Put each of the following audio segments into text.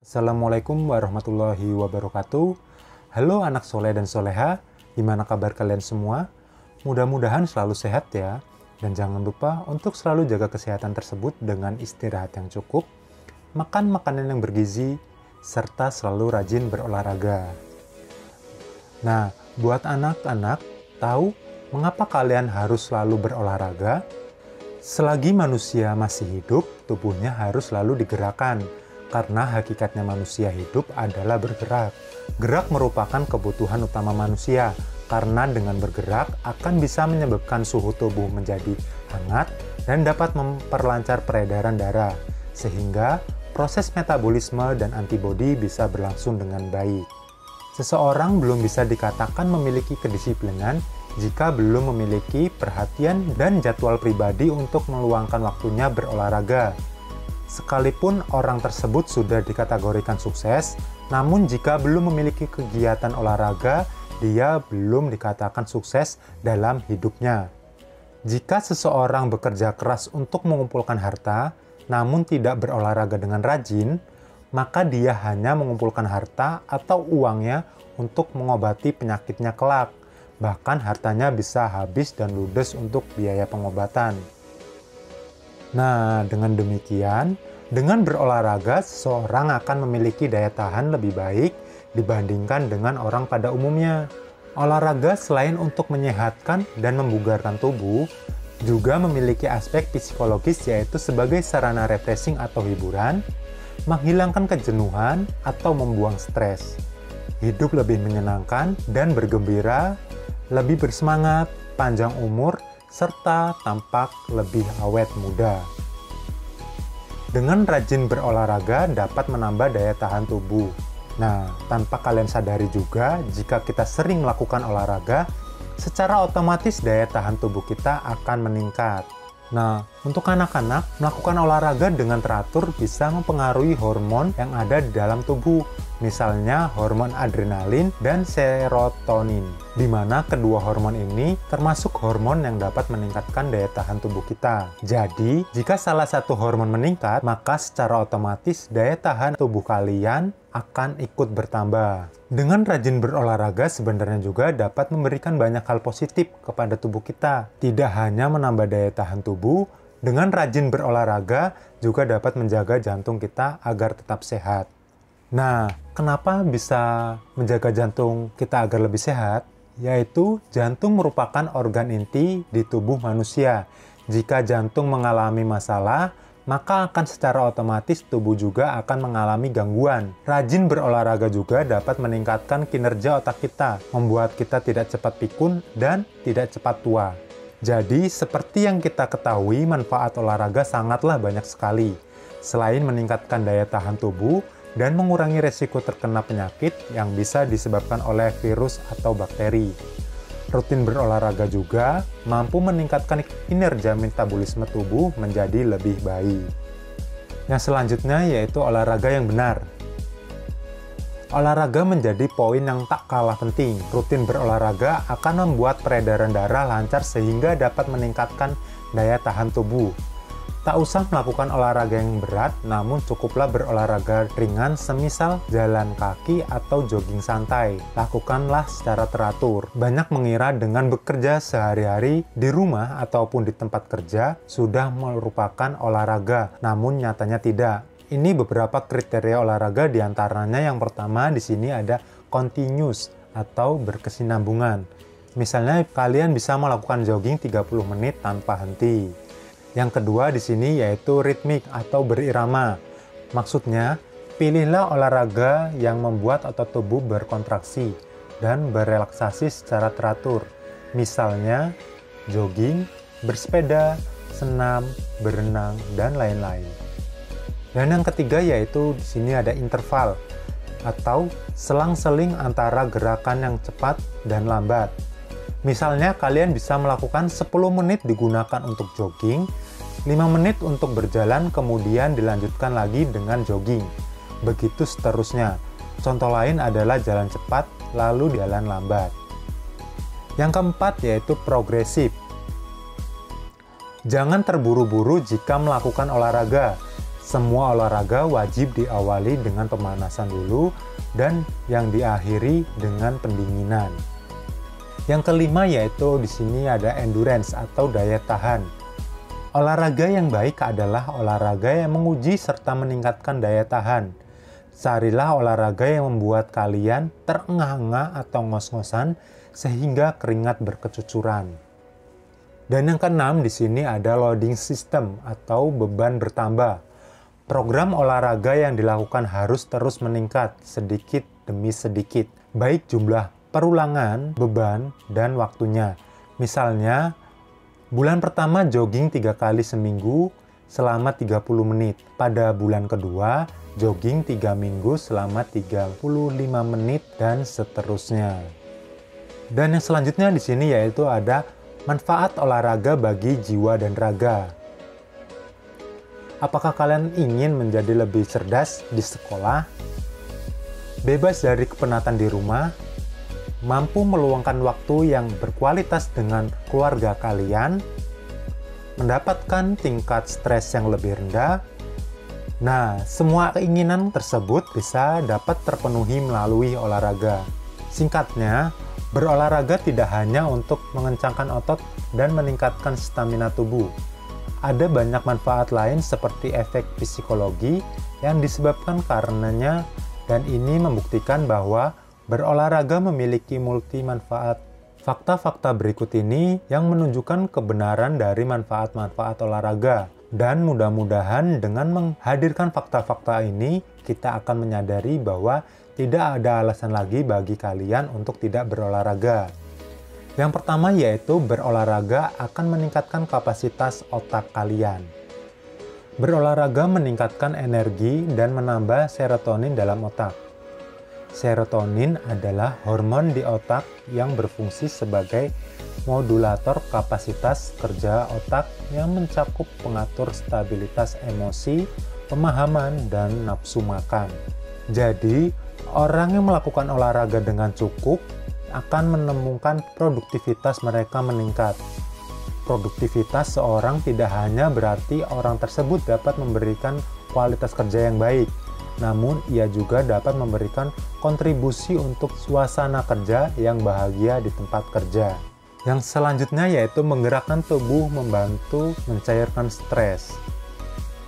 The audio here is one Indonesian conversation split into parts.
Assalamualaikum warahmatullahi wabarakatuh. Halo anak soleh dan soleha, gimana kabar kalian semua? Mudah-mudahan selalu sehat ya. Dan jangan lupa untuk selalu jaga kesehatan tersebut dengan istirahat yang cukup, makan makanan yang bergizi, serta selalu rajin berolahraga. Nah, buat anak-anak, tahu mengapa kalian harus selalu berolahraga? Selagi manusia masih hidup, tubuhnya harus selalu digerakkan. Karena hakikatnya manusia hidup adalah bergerak. Gerak merupakan kebutuhan utama manusia, karena dengan bergerak akan bisa menyebabkan suhu tubuh menjadi hangat dan dapat memperlancar peredaran darah, sehingga proses metabolisme dan antibodi bisa berlangsung dengan baik. Seseorang belum bisa dikatakan memiliki kedisiplinan jika belum memiliki perhatian dan jadwal pribadi untuk meluangkan waktunya berolahraga. Sekalipun orang tersebut sudah dikategorikan sukses, namun jika belum memiliki kegiatan olahraga, dia belum dikatakan sukses dalam hidupnya. Jika seseorang bekerja keras untuk mengumpulkan harta, namun tidak berolahraga dengan rajin, maka dia hanya mengumpulkan harta atau uangnya untuk mengobati penyakitnya kelak. Bahkan hartanya bisa habis dan ludes untuk biaya pengobatan. Nah, dengan demikian, dengan berolahraga, seseorang akan memiliki daya tahan lebih baik dibandingkan dengan orang pada umumnya. Olahraga selain untuk menyehatkan dan membugarkan tubuh, juga memiliki aspek psikologis yaitu sebagai sarana refreshing atau hiburan, menghilangkan kejenuhan atau membuang stres. Hidup lebih menyenangkan dan bergembira, lebih bersemangat, panjang umur, serta tampak lebih awet muda. Dengan rajin berolahraga dapat menambah daya tahan tubuh. Nah, tanpa kalian sadari juga, jika kita sering melakukan olahraga, secara otomatis daya tahan tubuh kita akan meningkat. Nah, untuk anak-anak, melakukan olahraga dengan teratur bisa mempengaruhi hormon yang ada di dalam tubuh. Misalnya hormon adrenalin dan serotonin, di mana kedua hormon ini termasuk hormon yang dapat meningkatkan daya tahan tubuh kita. Jadi, jika salah satu hormon meningkat, maka secara otomatis daya tahan tubuh kalian akan ikut bertambah. Dengan rajin berolahraga sebenarnya juga dapat memberikan banyak hal positif kepada tubuh kita. Tidak hanya menambah daya tahan tubuh, dengan rajin berolahraga juga dapat menjaga jantung kita agar tetap sehat. Nah, kenapa bisa menjaga jantung kita agar lebih sehat? Yaitu jantung merupakan organ inti di tubuh manusia. Jika jantung mengalami masalah, maka akan secara otomatis tubuh juga akan mengalami gangguan. Rajin berolahraga juga dapat meningkatkan kinerja otak kita, membuat kita tidak cepat pikun dan tidak cepat tua. Jadi, seperti yang kita ketahui, manfaat olahraga sangatlah banyak sekali. Selain meningkatkan daya tahan tubuh, dan mengurangi resiko terkena penyakit yang bisa disebabkan oleh virus atau bakteri. Rutin berolahraga juga mampu meningkatkan kinerja metabolisme tubuh menjadi lebih baik. Yang selanjutnya yaitu olahraga yang benar. Olahraga menjadi poin yang tak kalah penting. Rutin berolahraga akan membuat peredaran darah lancar sehingga dapat meningkatkan daya tahan tubuh. Tak usah melakukan olahraga yang berat, namun cukuplah berolahraga ringan semisal jalan kaki atau jogging santai. Lakukanlah secara teratur. Banyak mengira dengan bekerja sehari-hari di rumah ataupun di tempat kerja sudah merupakan olahraga, namun nyatanya tidak. Ini beberapa kriteria olahraga diantaranya yang pertama di sini ada continuous atau berkesinambungan. Misalnya kalian bisa melakukan jogging 30 menit tanpa henti. Yang kedua di sini yaitu ritmik atau berirama. Maksudnya, pilihlah olahraga yang membuat otot tubuh berkontraksi dan berelaksasi secara teratur. Misalnya, jogging, bersepeda, senam, berenang, dan lain-lain. Dan yang ketiga yaitu di sini ada interval atau selang-seling antara gerakan yang cepat dan lambat. Misalnya kalian bisa melakukan 10 menit digunakan untuk jogging, 5 menit untuk berjalan, kemudian dilanjutkan lagi dengan jogging. Begitu seterusnya. Contoh lain adalah jalan cepat, lalu jalan lambat. Yang keempat yaitu progresif. Jangan terburu-buru jika melakukan olahraga. Semua olahraga wajib diawali dengan pemanasan dulu dan yang diakhiri dengan pendinginan. Yang kelima yaitu di sini ada endurance atau daya tahan. Olahraga yang baik adalah olahraga yang menguji serta meningkatkan daya tahan. Carilah olahraga yang membuat kalian terengah-engah atau ngos-ngosan sehingga keringat berkecucuran. Dan yang keenam di sini ada loading system atau beban bertambah. Program olahraga yang dilakukan harus terus meningkat sedikit demi sedikit, baik jumlah perulangan, beban, dan waktunya. Misalnya, bulan pertama jogging 3 kali seminggu selama 30 menit. Pada bulan kedua, jogging 3 minggu selama 35 menit, dan seterusnya. Dan yang selanjutnya di sini yaitu ada manfaat olahraga bagi jiwa dan raga. Apakah kalian ingin menjadi lebih cerdas di sekolah, bebas dari kepenatan di rumah, mampu meluangkan waktu yang berkualitas dengan keluarga kalian, mendapatkan tingkat stres yang lebih rendah? Nah, semua keinginan tersebut bisa dapat terpenuhi melalui olahraga. Singkatnya, berolahraga tidak hanya untuk mengencangkan otot dan meningkatkan stamina tubuh. Ada banyak manfaat lain seperti efek psikologi yang disebabkan karenanya, dan ini membuktikan bahwa berolahraga memiliki multi manfaat. Fakta-fakta berikut ini yang menunjukkan kebenaran dari manfaat-manfaat olahraga. Dan mudah-mudahan dengan menghadirkan fakta-fakta ini, kita akan menyadari bahwa tidak ada alasan lagi bagi kalian untuk tidak berolahraga. Yang pertama yaitu berolahraga akan meningkatkan kapasitas otak kalian. Berolahraga meningkatkan energi dan menambah serotonin dalam otak. Serotonin adalah hormon di otak yang berfungsi sebagai modulator kapasitas kerja otak yang mencakup pengatur stabilitas emosi, pemahaman, dan nafsu makan. Jadi, orang yang melakukan olahraga dengan cukup akan menemukan produktivitas mereka meningkat. Produktivitas seorang tidak hanya berarti orang tersebut dapat memberikan kualitas kerja yang baik, namun ia juga dapat memberikan kontribusi untuk suasana kerja yang bahagia di tempat kerja. Yang selanjutnya yaitu menggerakkan tubuh membantu mencairkan stres.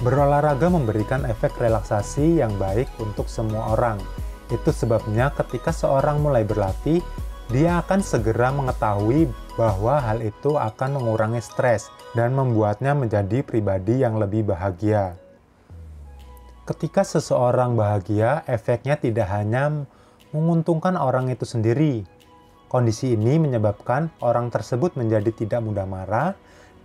Berolahraga memberikan efek relaksasi yang baik untuk semua orang. Itu sebabnya ketika seorang mulai berlatih, dia akan segera mengetahui bahwa hal itu akan mengurangi stres dan membuatnya menjadi pribadi yang lebih bahagia. Ketika seseorang bahagia, efeknya tidak hanya menguntungkan orang itu sendiri. Kondisi ini menyebabkan orang tersebut menjadi tidak mudah marah,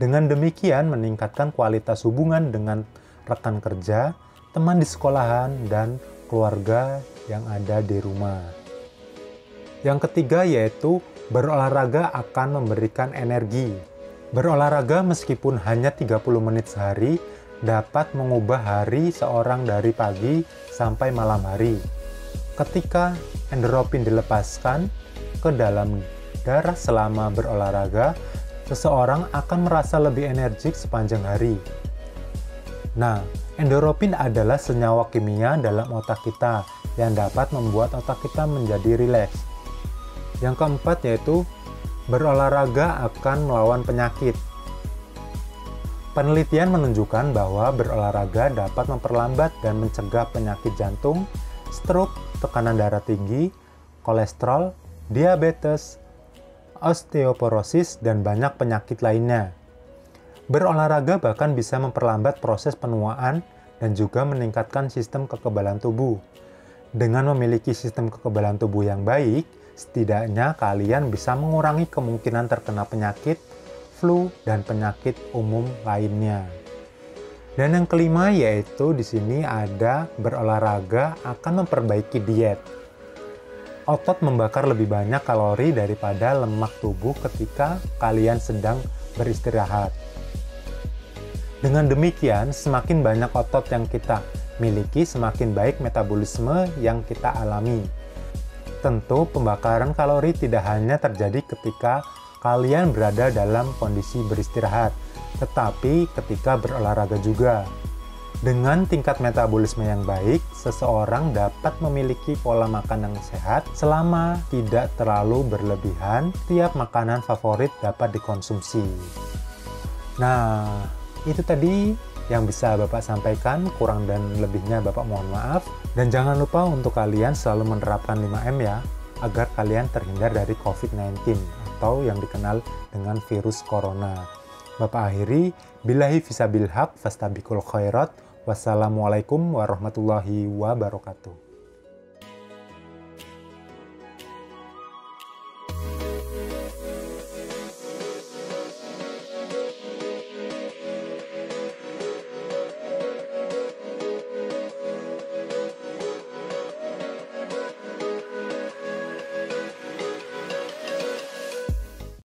dengan demikian meningkatkan kualitas hubungan dengan rekan kerja, teman di sekolahan, dan keluarga yang ada di rumah. Yang ketiga yaitu berolahraga akan memberikan energi. Berolahraga meskipun hanya 30 menit sehari dapat mengubah hari seorang dari pagi sampai malam hari. Ketika endorfin dilepaskan ke dalam darah selama berolahraga, seseorang akan merasa lebih energik sepanjang hari. Nah, endorfin adalah senyawa kimia dalam otak kita yang dapat membuat otak kita menjadi rileks. Yang keempat yaitu berolahraga akan melawan penyakit. Penelitian menunjukkan bahwa berolahraga dapat memperlambat dan mencegah penyakit jantung, stroke, tekanan darah tinggi, kolesterol, diabetes, osteoporosis, dan banyak penyakit lainnya. Berolahraga bahkan bisa memperlambat proses penuaan dan juga meningkatkan sistem kekebalan tubuh. Dengan memiliki sistem kekebalan tubuh yang baik, setidaknya kalian bisa mengurangi kemungkinan terkena penyakit, flu, dan penyakit umum lainnya. Dan yang kelima yaitu di sini ada berolahraga akan memperbaiki diet. Otot membakar lebih banyak kalori daripada lemak tubuh ketika kalian sedang beristirahat. Dengan demikian, semakin banyak otot yang kita miliki, semakin baik metabolisme yang kita alami. Tentu, pembakaran kalori tidak hanya terjadi ketika kalian berada dalam kondisi beristirahat, tetapi ketika berolahraga juga. Dengan tingkat metabolisme yang baik, seseorang dapat memiliki pola makan yang sehat selama tidak terlalu berlebihan. Tiap makanan favorit dapat dikonsumsi. Nah, itu tadi yang bisa Bapak sampaikan, kurang dan lebihnya Bapak mohon maaf. Dan jangan lupa untuk kalian selalu menerapkan 5M ya, agar kalian terhindar dari COVID-19 atau yang dikenal dengan virus corona. Bapak akhiri, billahi fisabil haq, fastabikul khairat, wassalamualaikum warahmatullahi wabarakatuh.